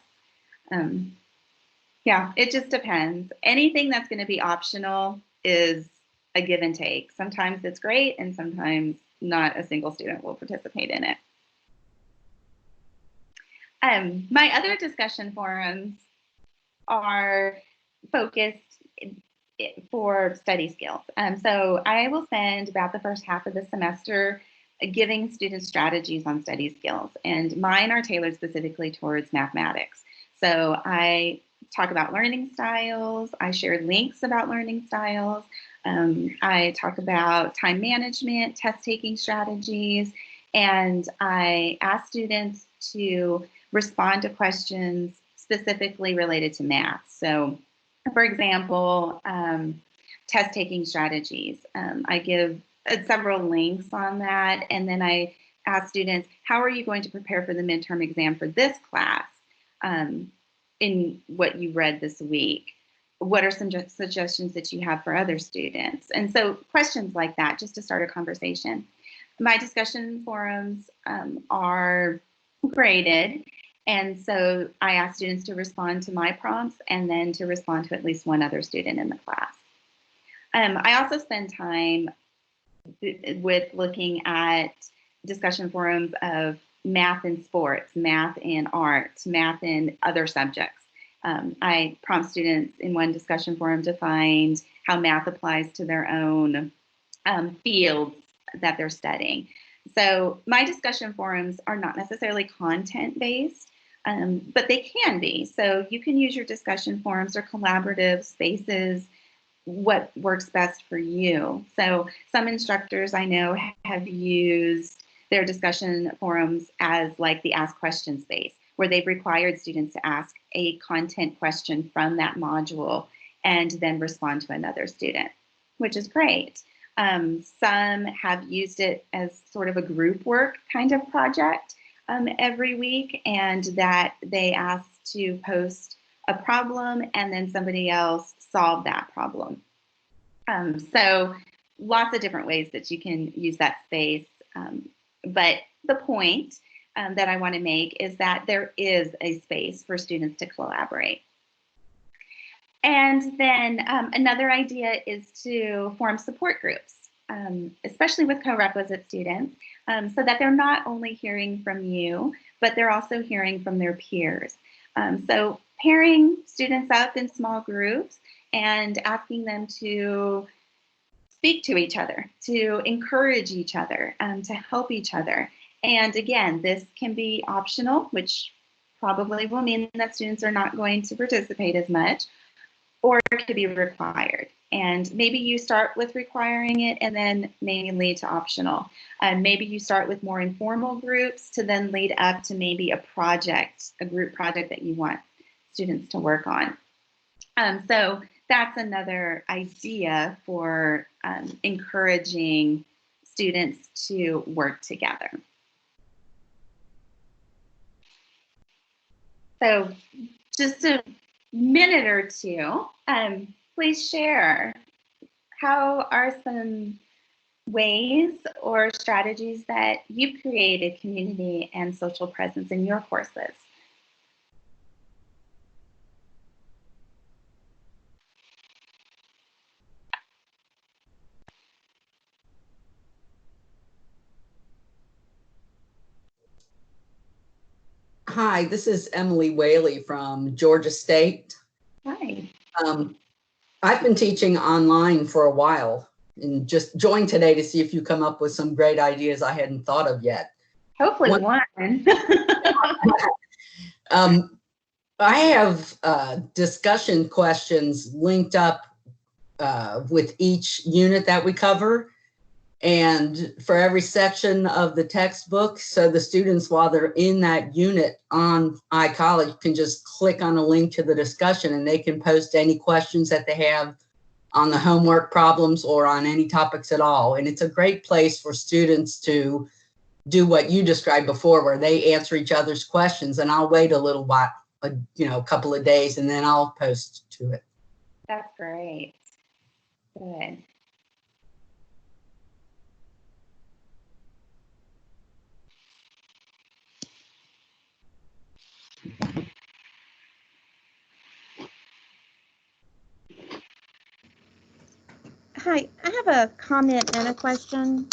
Yeah, it just depends. Anything that's going to be optional is a give and take. Sometimes it's great, and sometimes not a single student will participate in it. My other discussion forums are focused for study skills. So I will spend about the first half of the semester giving students strategies on study skills, and mine are tailored specifically towards mathematics. So I talk about learning styles, I share links about learning styles, I talk about time management, test-taking strategies, and I ask students to respond to questions specifically related to math. So, for example, test-taking strategies. I give several links on that, and then I ask students, how are you going to prepare for the midterm exam for this class in what you read this week? what are some suggestions that you have for other students? And so questions like that, just to start a conversation. My discussion forums are graded. And so I ask students to respond to my prompts and then to respond to at least one other student in the class. I also spend time with looking at discussion forums of math and sports, math and art, math and other subjects. I prompt students in one discussion forum to find how math applies to their own fields that they're studying. So my discussion forums are not necessarily content-based, but they can be. So you can use your discussion forums or collaborative spaces, what works best for you. So some instructors I know have used their discussion forums as like the ask question space, where they've required students to ask a content question from that module and then respond to another student, which is great. Some have used it as sort of a group work kind of project every week, and that they ask to post a problem and then somebody else solve that problem. So lots of different ways that you can use that space. But the point that I want to make is that there is a space for students to collaborate. And then another idea is to form support groups, especially with co-requisite students, so that they're not only hearing from you, but they're also hearing from their peers. So pairing students up in small groups and asking them to speak to each other, to encourage each other, to help each other. And again, this can be optional, which probably will mean that students are not going to participate as much, or it could be required. And maybe you start with requiring it and then maybe lead to optional. Maybe you start with more informal groups to then lead up to maybe a project, a group project that you want students to work on. So that's another idea for encouraging students to work together. So just a minute or two, please share, how are some ways or strategies that you've created community and social presence in your courses? Hi, this is Emily Whaley from Georgia State. Hi. I've been teaching online for a while and just joined today to see if you come up with some great ideas I hadn't thought of yet. Hopefully one. I have discussion questions linked up with each unit that we cover, and for every section of the textbook, so the students, while they're in that unit on iCollege, can just click on a link to the discussion and they can post any questions that they have on the homework problems or on any topics at all. And it's a great place for students to do what you described before, where they answer each other's questions, and I'll wait a little while, a couple of days, and then I'll post to it. That's great. Good. Hi, I have a comment and a question.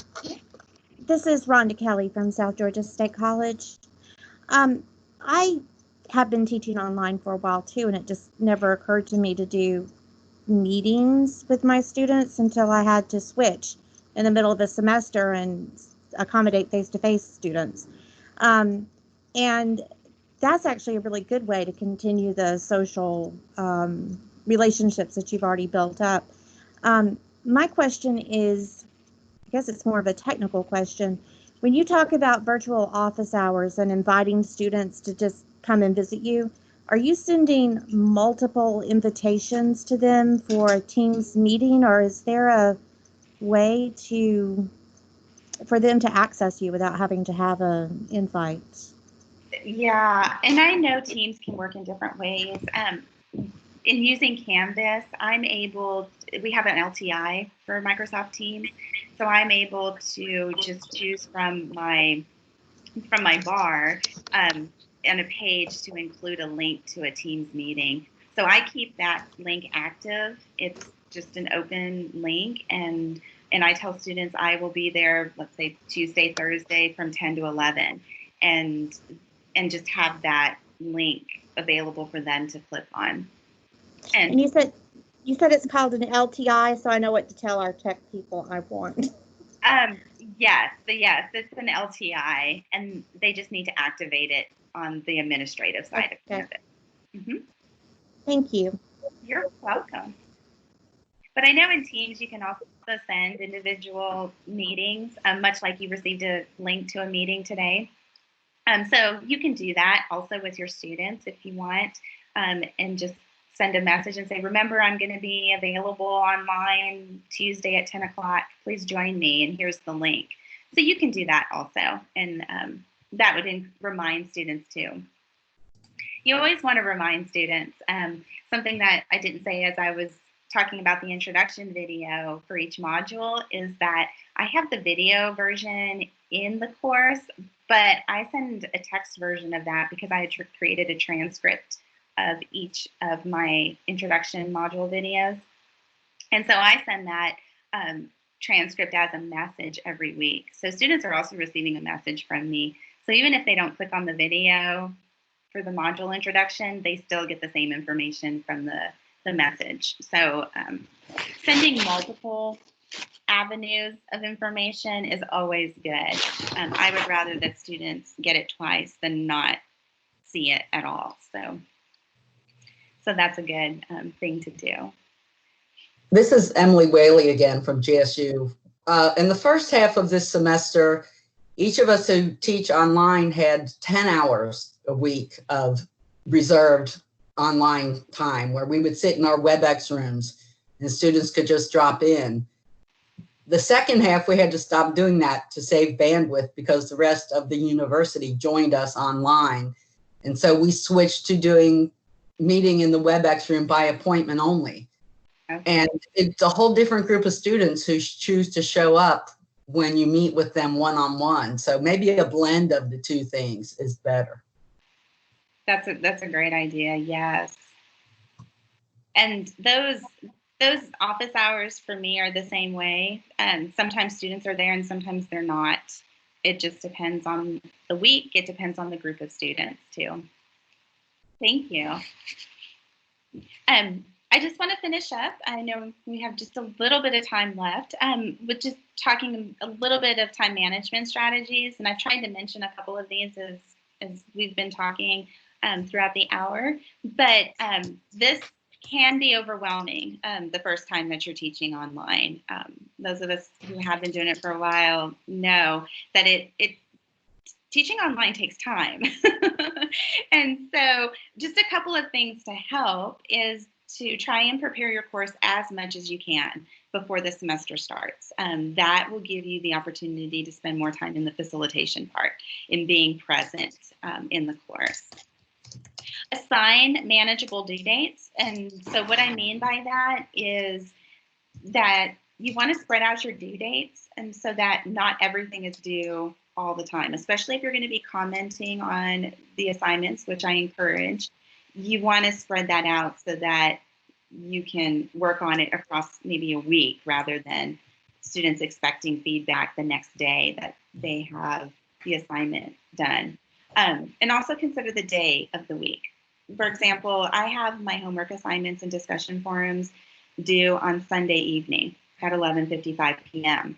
This is Rhonda Kelly from South Georgia State College. I have been teaching online for a while too, and it just never occurred to me to do meetings with my students until I had to switch in the middle of the semester and accommodate face-to-face students. And that's actually a really good way to continue the social relationships that you've already built up. My question is, I guess it's more of a technical question. When you talk about virtual office hours and inviting students to just come and visit you, are you sending multiple invitations to them for a Teams meeting, or is there a way for them to access you without having to have an invite? Yeah, and I know Teams can work in different ways. in using Canvas, we have an LTI for Microsoft Teams, so I'm able to just choose from my bar and a page to include a link to a Teams meeting. So I keep that link active. It's just an open link, and I tell students I will be there, let's say Tuesday, Thursday from 10 to 11, and just have that link available for them to click on. And you said it's called an LTI, so I know what to tell our tech people I want. Yes, it's an LTI, and they just need to activate it on the administrative side of Canvas. Mm-hmm. Thank you. You're welcome. But I know in Teams you can also send individual meetings, much like you received a link to a meeting today. So you can do that also with your students if you want, and just send a message and say, remember, I'm going to be available online Tuesday at 10 o'clock. Please join me, and here's the link. So you can do that also, and that would remind students too. You always want to remind students. Something that I didn't say as I was talking about the introduction video for each module is that I have the video version in the course, but I send a text version of that because I had created a transcript of each of my introduction module videos. And so I send that transcript as a message every week. So students are also receiving a message from me. So even if they don't click on the video for the module introduction, they still get the same information from the message. So sending multiple avenues of information is always good. I would rather that students get it twice than not see it at all. So that's a good thing to do. This is Emily Whaley again from GSU. In the first half of this semester, each of us who teach online had 10 hours a week of reserved online time where we would sit in our WebEx rooms and students could just drop in. The second half, we had to stop doing that to save bandwidth because the rest of the university joined us online. And so we switched to doing meeting in the WebEx room by appointment only. Okay. And it's a whole different group of students who choose to show up when you meet with them one-on-one. So maybe a blend of the two things is better. That's a great idea, yes. And those office hours for me are the same way. And sometimes students are there and sometimes they're not. It just depends on the week. It depends on the group of students too. Thank you. I just want to finish up. I know we have just a little bit of time left, with just talking a little bit of time management strategies. And I've tried to mention a couple of these as we've been talking throughout the hour. But this can be overwhelming the first time that you're teaching online. Those of us who have been doing it for a while know that teaching online takes time. And so just a couple of things to help is to try and prepare your course as much as you can before the semester starts. That will give you the opportunity to spend more time in the facilitation part, in being present in the course. Assign manageable due dates. And so what I mean by that is that you want to spread out your due dates, and so that not everything is due all the time, especially if you're going to be commenting on the assignments, which I encourage. You want to spread that out so that you can work on it across maybe a week rather than students expecting feedback the next day that they have the assignment done. And also consider the day of the week. For example, I have my homework assignments and discussion forums due on Sunday evening at 11:55 p.m.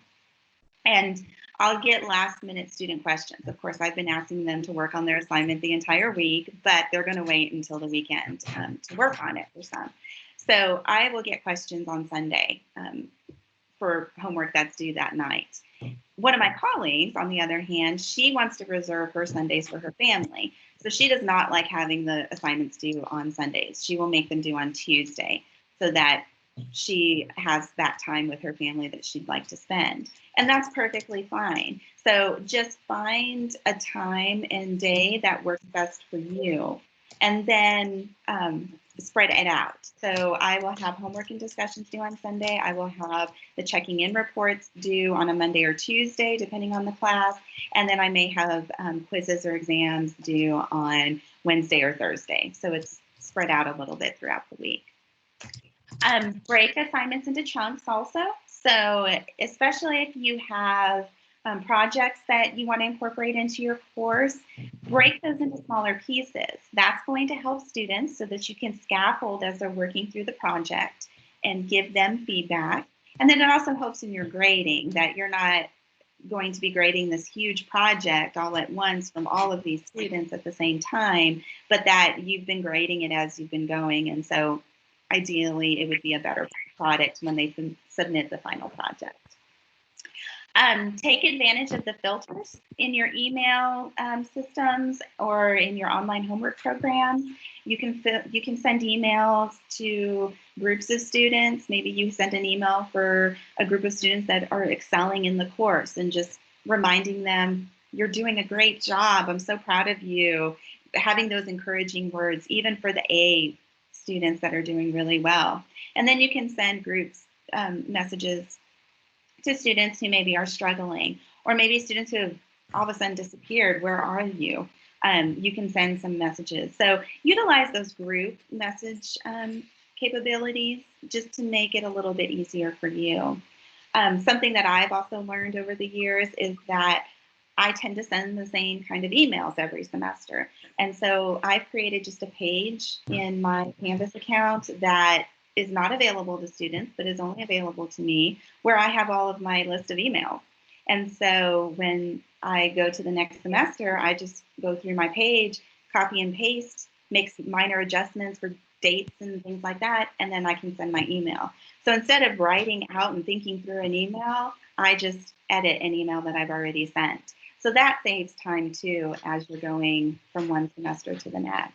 And I'll get last minute student questions. Of course, I've been asking them to work on their assignment the entire week, but they're going to wait until the weekend to work on it for some. So I will get questions on Sunday for homework that's due that night. One of my colleagues, on the other hand, she wants to reserve her Sundays for her family. So she does not like having the assignments due on Sundays. She will make them due on Tuesday so that she has that time with her family that she'd like to spend. And that's perfectly fine. So just find a time and day that works best for you. And then spread it out. So I will have homework and discussions due on Sunday. I will have the checking in reports due on a Monday or Tuesday, depending on the class. And then I may have quizzes or exams due on Wednesday or Thursday. So it's spread out a little bit throughout the week. Break assignments into chunks also. So especially if you have projects that you want to incorporate into your course, break those into smaller pieces. That's going to help students so that you can scaffold as they're working through the project and give them feedback. And then it also helps in your grading, that you're not going to be grading this huge project all at once from all of these students at the same time, but that you've been grading it as you've been going. And so ideally, it would be a better product when they submit the final project. Take advantage of the filters in your email systems or in your online homework programs. You can send emails to groups of students. Maybe you send an email for a group of students that are excelling in the course and just reminding them, you're doing a great job. I'm so proud of you. Having those encouraging words, even for the A students that are doing really well. And then you can send groups messages to students who maybe are struggling, or maybe students who have all of a sudden disappeared. Where are you? You can send some messages. So utilize those group message capabilities just to make it a little bit easier for you. Something that I've also learned over the years is that I tend to send the same kind of emails every semester. And so I've created just a page in my Canvas account that is not available to students, but is only available to me, where I have all of my list of emails. And so when I go to the next semester, I just go through my page, copy and paste, make minor adjustments for dates and things like that, and then I can send my email. So instead of writing out and thinking through an email, I just edit an email that I've already sent. So that saves time too as you're going from one semester to the next.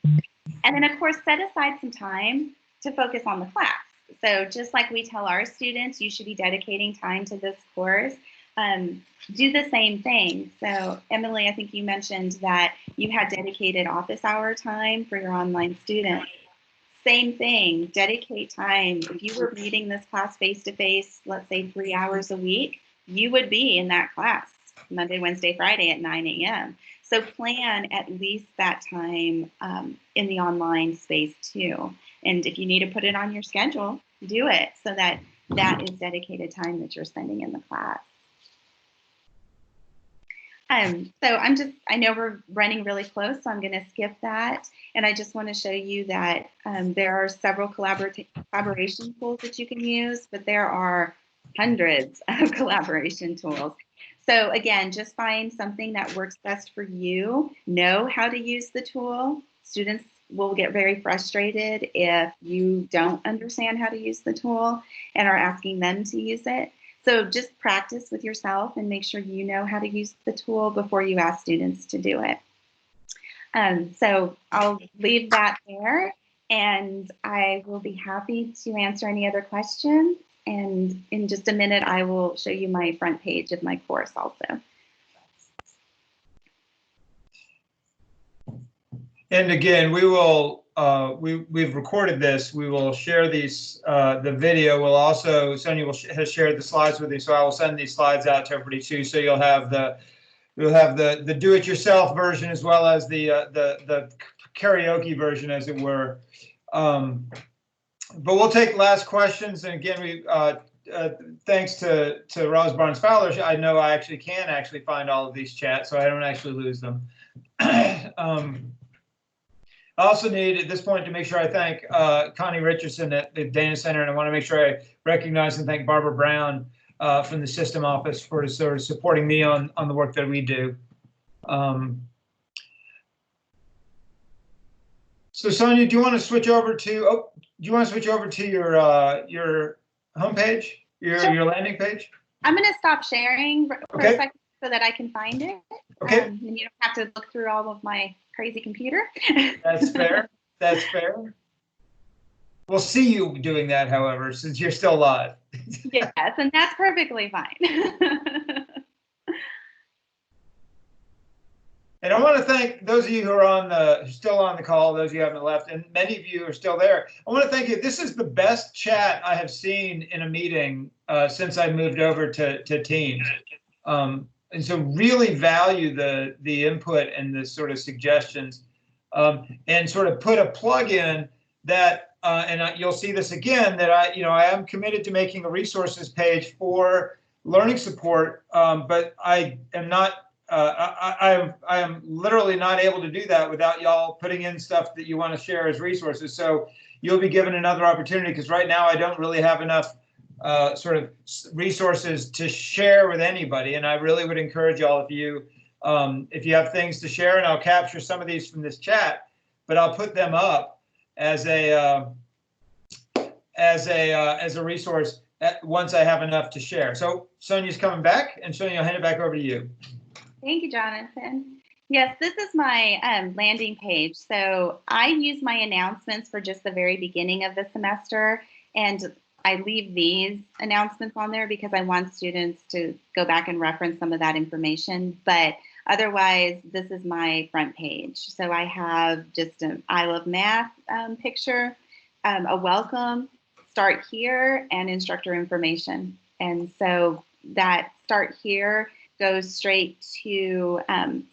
And then of course, set aside some time to focus on the class. So just like we tell our students, you should be dedicating time to this course, do the same thing. So Emily, I think you mentioned that you had dedicated office hour time for your online students. Same thing, dedicate time. If you were reading this class face-to-face, let's say 3 hours a week, you would be in that class Monday, Wednesday, Friday at 9 a.m. So plan at least that time in the online space too. And if you need to put it on your schedule, do it so that that is dedicated time that you're spending in the class. So I know we're running really close, so I'm going to skip that. And I just want to show you that there are several collaboration tools that you can use, but there are hundreds of collaboration tools. So again, just find something that works best for you. Know how to use the tool. Students will get very frustrated if you don't understand how to use the tool and are asking them to use it. So just practice with yourself and make sure you know how to use the tool before you ask students to do it. So I'll leave that there, and I will be happy to answer any other questions. And in just a minute, I will show you my front page of my course also. And again, we will, we've recorded this. We will share these, the video. We'll also, Sonia has shared the slides with you, so I will send these slides out to everybody too. So you'll have the do-it-yourself version as well as the karaoke version, as it were. But we'll take last questions. And again, we thanks to Roz Barnes Fowler, I know I actually can find all of these chats, so I don't actually lose them. I also need at this point to make sure I thank Connie Richardson at the Dana Center, and I want to make sure I recognize and thank Barbara Brown from the system office for sort of supporting me on the work that we do. So Sonia, do you want to switch over to your homepage, Sure. your landing page? I'm going to stop sharing for a second so that I can find it. Okay. And you don't have to look through all of my crazy computer. That's fair. That's fair. We'll see you doing that, however, since you're still live. Yes, and that's perfectly fine. And I want to thank those of you who are still on the call, those of you who haven't left, and many of you are still there. I want to thank you. This is the best chat I have seen in a meeting since I moved over to Teams. And so really value the input and the sort of suggestions, and sort of put a plug in that, you'll see this again, that I am committed to making a resources page for learning support, but I am not. I am literally not able to do that without y'all putting in stuff that you want to share as resources. So you'll be given another opportunity, because right now I don't really have enough sort of resources to share with anybody. And I really would encourage y'all, if you have things to share, and I'll capture some of these from this chat, but I'll put them up as a resource once I have enough to share. So Sonia's coming back, and Sonia, I'll hand it back over to you. Thank you, Jonathan. Yes, this is my landing page. So I use my announcements for just the very beginning of the semester, and I leave these announcements on there because I want students to go back and reference some of that information. But otherwise, this is my front page. So I have just an I Love Math picture, a welcome, start here, and instructor information. And so that start here goes straight to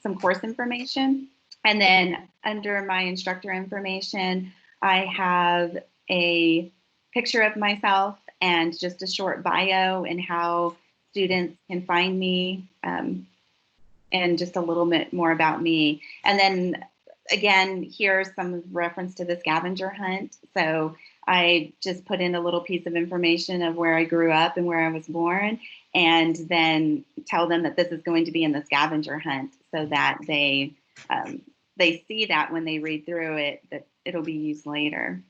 some course information. And then under my instructor information, I have a picture of myself and just a short bio and how students can find me, and just a little bit more about me. And then again, here's some reference to the Scavenger Hunt. So I just put in a little piece of information of where I grew up and where I was born, and then tell them that this is going to be in the Scavenger Hunt, so that they see that when they read through it, that it'll be used later.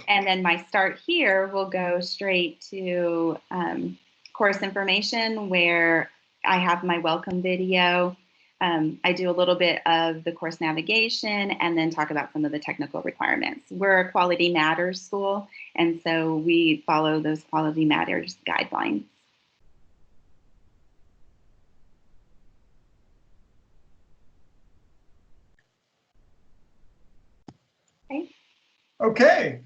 And then my start here will go straight to course information, where I have my welcome video. I do a little bit of the course navigation, and then talk about some of the technical requirements. We're a Quality Matters school, and so we follow those Quality Matters guidelines. Okay. Okay.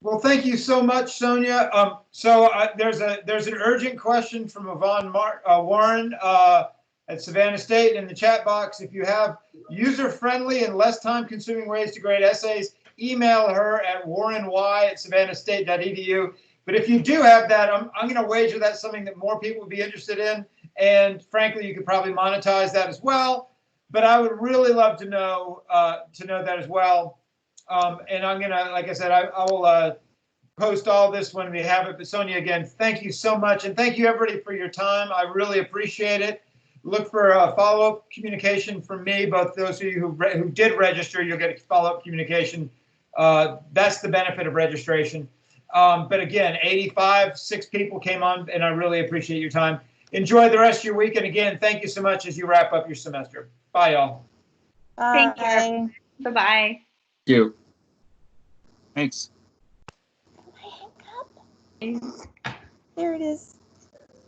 Well, thank you so much, Sonia. There's an urgent question from Yvonne Warren at Savannah State in the chat box. If you have user-friendly and less time-consuming ways to grade essays, email her at warreny@savannahstate.edu. But if you do have that, I'm going to wager that's something that more people would be interested in. And frankly, you could probably monetize that as well. But I would really love to know that as well. And I'm going to, like I said, I will post all this when we have it. But Sonia, again, thank you so much. And thank you, everybody, for your time. I really appreciate it. Look for follow-up communication from me. Both those of you who did register, you'll get follow-up communication. That's the benefit of registration. But again, 6 people came on, and I really appreciate your time. Enjoy the rest of your week. And again, thank you so much as you wrap up your semester. Bye, y'all. Thank you. Bye-bye. Thank you. Thanks. There it is.